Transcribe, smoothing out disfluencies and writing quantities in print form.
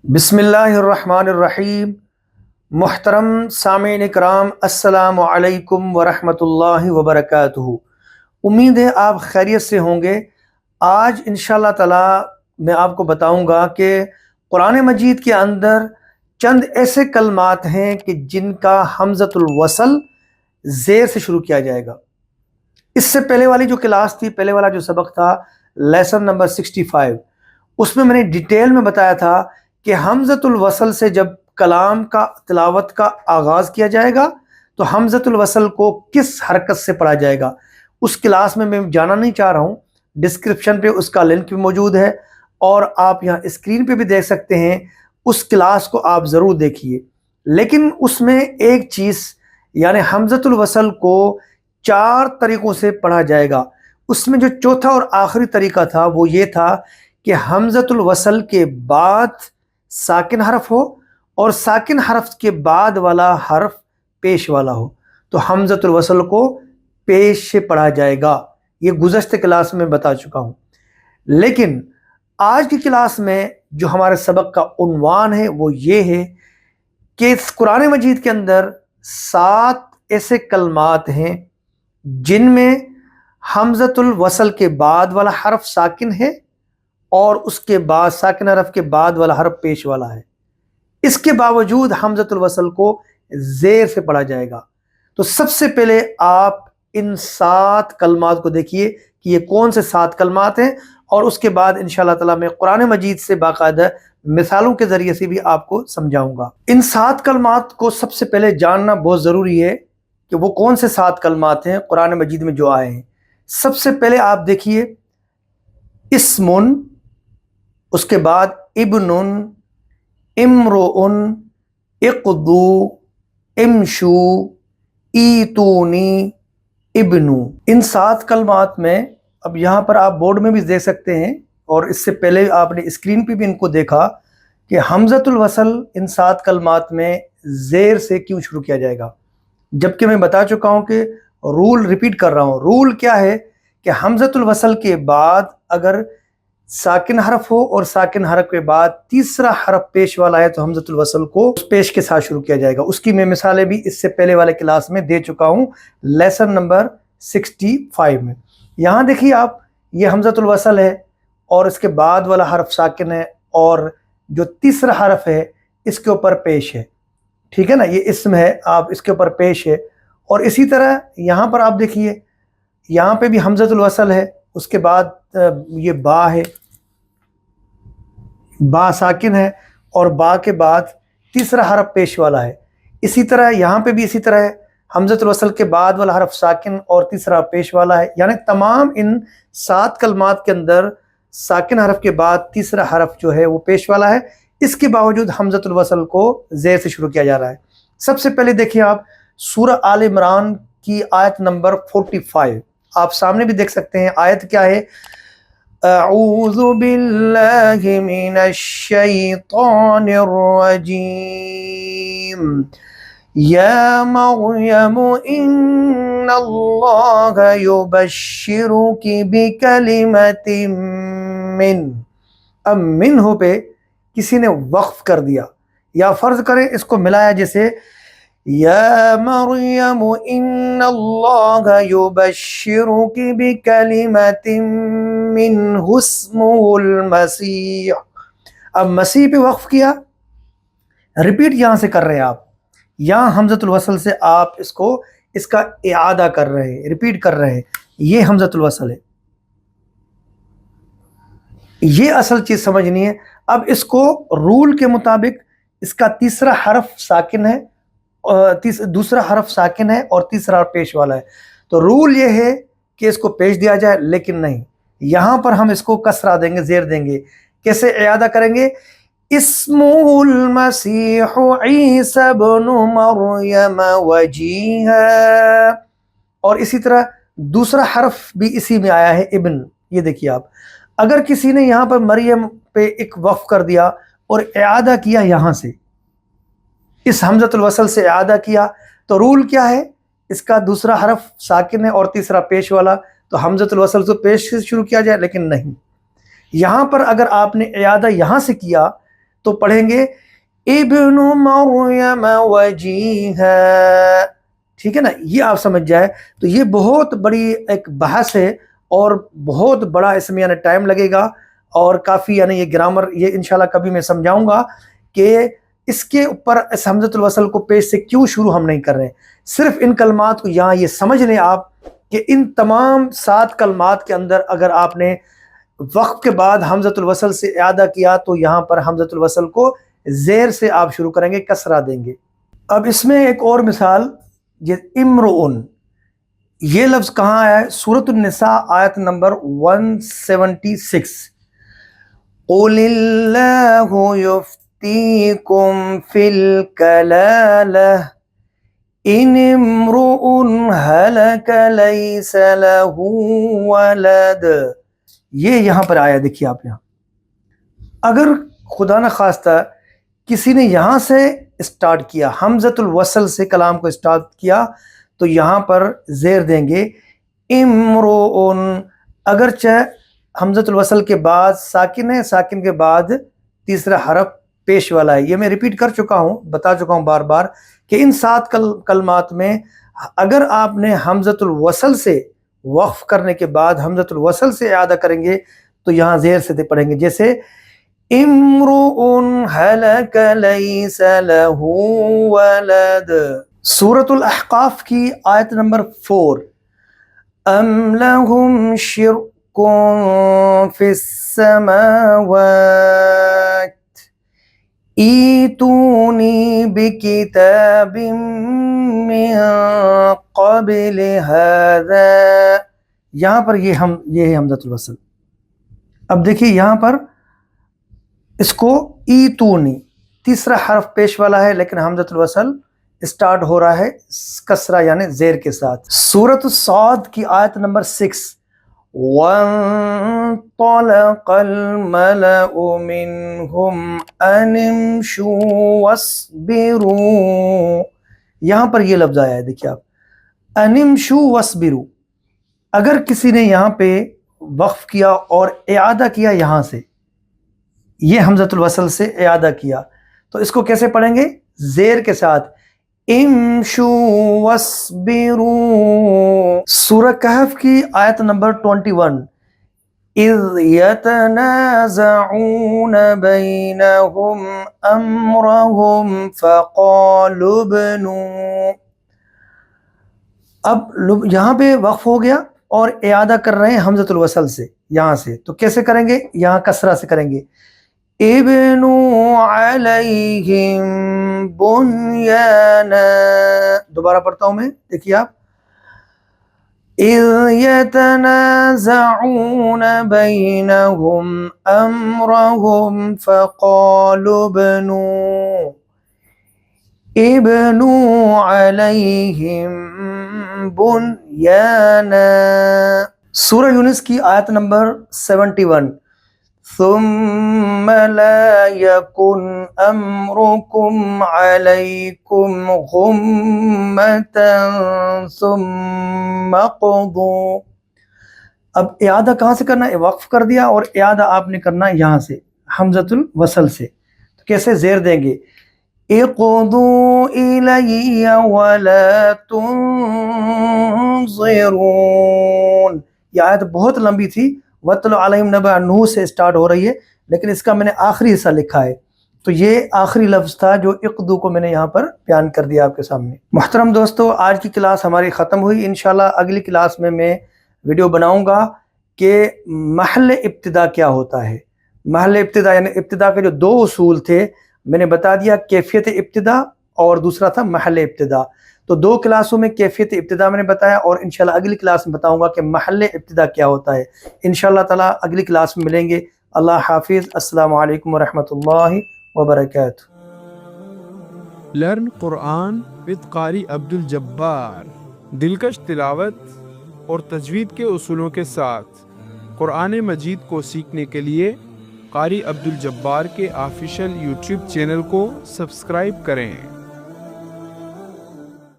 بسم اللہ الرحمن الرحیم۔ محترم سامعین اکرام، السلام علیکم ورحمۃ اللہ وبرکاتہ۔ امید ہے آپ خیریت سے ہوں گے۔ آج انشاءاللہ تعالی میں آپ کو بتاؤں گا کہ قرآن مجید کے اندر چند ایسے کلمات ہیں کہ جن کا حمزۃ الوصل زیر سے شروع کیا جائے گا۔ اس سے پہلے والی جو کلاس تھی، پہلے والا جو سبق تھا، لیسن نمبر 65، اس میں نے ڈیٹیل میں بتایا تھا کہ حمزۃ الوصل سے جب کلام کا تلاوت کا آغاز کیا جائے گا تو حمزۃ الوصل کو کس حرکت سے پڑھا جائے گا۔ اس کلاس میں جانا نہیں چاہ رہا ہوں، ڈسکرپشن پہ اس کا لنک بھی موجود ہے اور آپ یہاں اسکرین پہ بھی دیکھ سکتے ہیں۔ اس کلاس کو آپ ضرور دیکھیے۔ لیکن اس میں ایک چیز، یعنی حمزۃ الوصل کو 4 طریقوں سے پڑھا جائے گا۔ اس میں جو چوتھا اور آخری طریقہ تھا وہ یہ تھا کہ حمزۃ الوصل کے بعد ساکن حرف ہو اور ساکن حرف کے بعد والا حرف پیش والا ہو، تو حمزۃ الوصل کو پیش سے پڑھا جائے گا۔ یہ گزشتہ کلاس میں بتا چکا ہوں۔ لیکن آج کی کلاس میں جو ہمارے سبق کا عنوان ہے وہ یہ ہے کہ اس قرآن مجید کے اندر 7 ایسے کلمات ہیں جن میں حمزۃ الوصل کے بعد والا حرف ساکن ہے اور اس کے بعد ساکن حرف کے بعد والا حرف پیش والا ہے۔ اس کے باوجود حمزۃ الوصل کو زیر سے پڑھا جائے گا۔ تو سب سے پہلے آپ ان 7 کلمات کو دیکھیے کہ یہ کون سے 7 کلمات ہیں، اور اس کے بعد انشاءاللہ تعالی میں قرآن مجید سے باقاعدہ مثالوں کے ذریعے سے بھی آپ کو سمجھاؤں گا۔ ان 7 کلمات کو سب سے پہلے جاننا بہت ضروری ہے کہ وہ کون سے 7 کلمات ہیں قرآن مجید میں جو آئے ہیں۔ سب سے پہلے آپ دیکھیے اسمن، اس کے بعد ابن، امرؤن، اقدو، امشو، ایتونی، ابنو۔ ان 7 کلمات میں اب یہاں پر آپ بورڈ میں بھی دیکھ سکتے ہیں، اور اس سے پہلے آپ نے اسکرین پہ بھی ان کو دیکھا کہ حمزۃ الوصل ان 7 کلمات میں زیر سے کیوں شروع کیا جائے گا، جبکہ میں بتا چکا ہوں کہ رول ریپیٹ کر رہا ہوں۔ رول کیا ہے کہ حمزۃ الوصل کے بعد اگر ساکن حرف ہو اور ساکن حرف کے بعد تیسرا حرف پیش والا ہے تو حمزۃ الوصل کو اس پیش کے ساتھ شروع کیا جائے گا۔ اس کی میں مثالیں بھی اس سے پہلے والے کلاس میں دے چکا ہوں، لیسن نمبر 65 میں۔ یہاں دیکھیے آپ، یہ حمزۃ الوصل ہے اور اس کے بعد والا حرف ساکن ہے، اور جو تیسرا حرف ہے اس کے اوپر پیش ہے، ٹھیک ہے نا، یہ اسم ہے، آپ اس کے اوپر پیش ہے۔ اور اسی طرح یہاں پر آپ دیکھیے، یہاں پہ بھی حمزۃ الوصل ہے، اس کے بعد یہ با ہے، با ساکن ہے، اور با کے بعد تیسرا حرف پیش والا ہے۔ اسی طرح یہاں پہ بھی اسی طرح ہے، حمزۃ الوصل کے بعد والا حرف ساکن اور تیسرا پیش والا ہے۔ یعنی تمام ان 7 کلمات کے اندر ساکن حرف کے بعد تیسرا حرف جو ہے وہ پیش والا ہے۔ اس کے باوجود حمزۃ الوصل کو زیر سے شروع کیا جا رہا ہے۔ سب سے پہلے دیکھیے آپ سورہ آل عمران کی آیت نمبر 45، آپ سامنے بھی دیکھ سکتے ہیں۔ آیت کیا ہے؟ اعوذ باللہ من الشیطان الرجیم، یا مریم ان اللہ یبشرک بکلمۃ من۔ اب من ہو پہ کسی نے وقف کر دیا، یا فرض کریں اس کو ملایا جیسے یا مریم ان اللہ یبشرک بکلمۃ منہ اسمہ المسیح۔ اب مسیح پہ وقف کیا، ریپیٹ یہاں سے کر رہے ہیں آپ، یہاں حمزۃ الوصل سے آپ اس کا اعادہ کر رہے ہیں، ریپیٹ کر رہے ہیں، یہ حمزۃ الوصل ہے۔ یہ اصل چیز سمجھنی ہے۔ اب اس کو رول کے مطابق اس کا تیسرا حرف ساکن ہے، دوسرا حرف ساکن ہے اور تیسرا پیش والا ہے، تو رول یہ ہے کہ اس کو پیش دیا جائے، لیکن نہیں، یہاں پر ہم اس کو کسرہ دیں گے، زیر دیں گے۔ کیسے اعادہ کریں گے؟ اسمہ المسیح عیسی ابن مریم وجیہا، اور اسی طرح دوسرا حرف بھی اسی میں آیا ہے، ابن۔ یہ دیکھیے آپ، اگر کسی نے یہاں پر مریم پہ ایک وقف کر دیا اور اعادہ کیا، یہاں سے اس حمزۃ الوصل سے اعادہ کیا، تو رول کیا ہے؟ اس کا دوسرا حرف ساکن ہے اور تیسرا پیش والا، تو حمزۃ الوصل سے پیش سے شروع کیا جائے، لیکن نہیں۔ یہاں پر اگر آپ نے اعادہ یہاں سے کیا تو پڑھیں گے ابن مریم وجیہا، ٹھیک ہے نا، یہ آپ سمجھ جائے. تو یہ بہت بڑی ایک بحث ہے اور بہت بڑا اس میں یعنی ٹائم لگے گا اور کافی یعنی یہ گرامر یہ انشاءاللہ کبھی میں سمجھاؤں گا کہ اس کے اوپر اس حمزۃ الوصل کو پیش سے کیوں شروع ہم نہیں کر رہے ہیں. صرف ان کلمات کو یہاں یہ سمجھ لیں آپ کہ ان تمام 7 کلمات کے اندر اگر آپ نے وقف کے بعد حمزۃ الوصل سے اعادہ کیا تو یہاں پر حمزۃ الوصل کو زیر سے آپ شروع کریں گے، کسرہ دیں گے. اب اس میں ایک اور مثال، یہ امرؤن، یہ لفظ کہاں آیا ہے؟ سورۃ النساء آیت نمبر 176. قل اللہ یفتیکم فی الکلالہ ان امرؤ ہلک لیس لہ ولد. یہ یہاں پر آیا، دیکھیے آپ یہاں اگر خدا نخواستہ کسی نے یہاں سے اسٹارٹ کیا، حمزۃ الوصل سے کلام کو اسٹارٹ کیا، تو یہاں پر زیر دیں گے امرؤ، اگرچہ حمزۃ الوصل کے بعد ساکن ہے، ساکن کے بعد تیسرا حرف پیش والا ہے. یہ میں ریپیٹ کر چکا ہوں، بتا چکا ہوں بار بار کہ ان 7 کلمات میں اگر آپ نے حمزۃ الوصل سے وقف کرنے کے بعد حمزۃ الوصل سے اعادہ کریں گے تو یہاں زیر سے پڑھیں گے، جیسے امرؤ ہلک لیس لہ ولد. سورۃ الاحقاف کی آیت نمبر 4، ام لہم شرک فی السماوات ایتونی بکتاب من قبل ھذا. یہاں پر یہ ہے حمزۃ الوصل. اب دیکھیے یہاں پر اس کو ایتونی تیسرا حرف پیش والا ہے لیکن حمزۃ الوصل اسٹارٹ ہو رہا ہے کسرہ یعنی زیر کے ساتھ. سورۃ الصاد کی آیت نمبر 6، وَانطَلَقَ الْمَلَأُ مِنْهُمْ أَنِ امْشُوا وَاصْبِرُوا. یہاں پر یہ لفظ آیا ہے، دیکھیے آپ، أَنِ امْشُوا وَاصْبِرُوا. اگر کسی نے یہاں پہ وقف کیا اور اعادہ کیا یہاں سے، یہ حمزۃ الوصل سے اعادہ کیا، تو اس کو کیسے پڑھیں گے؟ زیر کے ساتھ، امشوا واصبروا. سورہ کہف کی آیت نمبر 21، اذ یتنازعون بینہم امرہم فقالوا ابنوا. اب یہاں پہ وقف ہو گیا اور اعادہ کر رہے ہیں حمزۃ الوصل سے یہاں سے، تو کیسے کریں گے؟ یہاں کسرہ سے کریں گے، ابنوا علیہم بنیانا. دوبارہ پڑھتا ہوں میں، دیکھیے آپ، اذ یتنازعون بینہم امرہم فقالوا ابنوا علیہم بنیانا. سورہ یونس کی آیت نمبر 71، ثم لا يكن امركم عليكم غمة ثم قضوا. اب اعادہ کہاں سے کرنا ہے؟ وقف کر دیا اور اعادہ آپ نے کرنا ہے یہاں سے حمزۃ الوصل سے. تو کیسے زیر دیں گے؟ اقضوا الی ولا تنظرون. یہ آیت بہت لمبی تھی، وَاتْلُ عَلَيْهِمْ نَبَأَ نوح سے اسٹارٹ ہو رہی ہے، لیکن اس کا میں نے آخری حصہ لکھا ہے، تو یہ آخری لفظ تھا جو اقدو کو میں نے یہاں پر بیان کر دیا آپ کے سامنے. محترم دوستو، آج کی کلاس ہماری ختم ہوئی. انشاءاللہ اگلی کلاس میں ویڈیو بناؤں گا کہ محل ابتدا کیا ہوتا ہے. محل ابتدا یعنی ابتدا کے جو 2 اصول تھے میں نے بتا دیا، کیفیت ابتدا اور دوسرا تھا محل ابتدا. تو 2 کلاسوں میں کیفیت ابتدا میں نے بتایا اور انشاءاللہ اگلی کلاس میں بتاؤں گا کہ محل ابتدا کیا ہوتا ہے. انشاءاللہ تعالی اگلی کلاس میں ملیں گے. اللہ حافظ. السلام علیکم ورحمۃ اللہ وبرکاتہ. لرن قرآن with قاری عبد الجبار. دلکش تلاوت اور تجوید کے اصولوں کے ساتھ قرآن مجید کو سیکھنے کے لیے قاری عبد الجبار کے آفیشیل یوٹیوب چینل کو سبسکرائب کریں.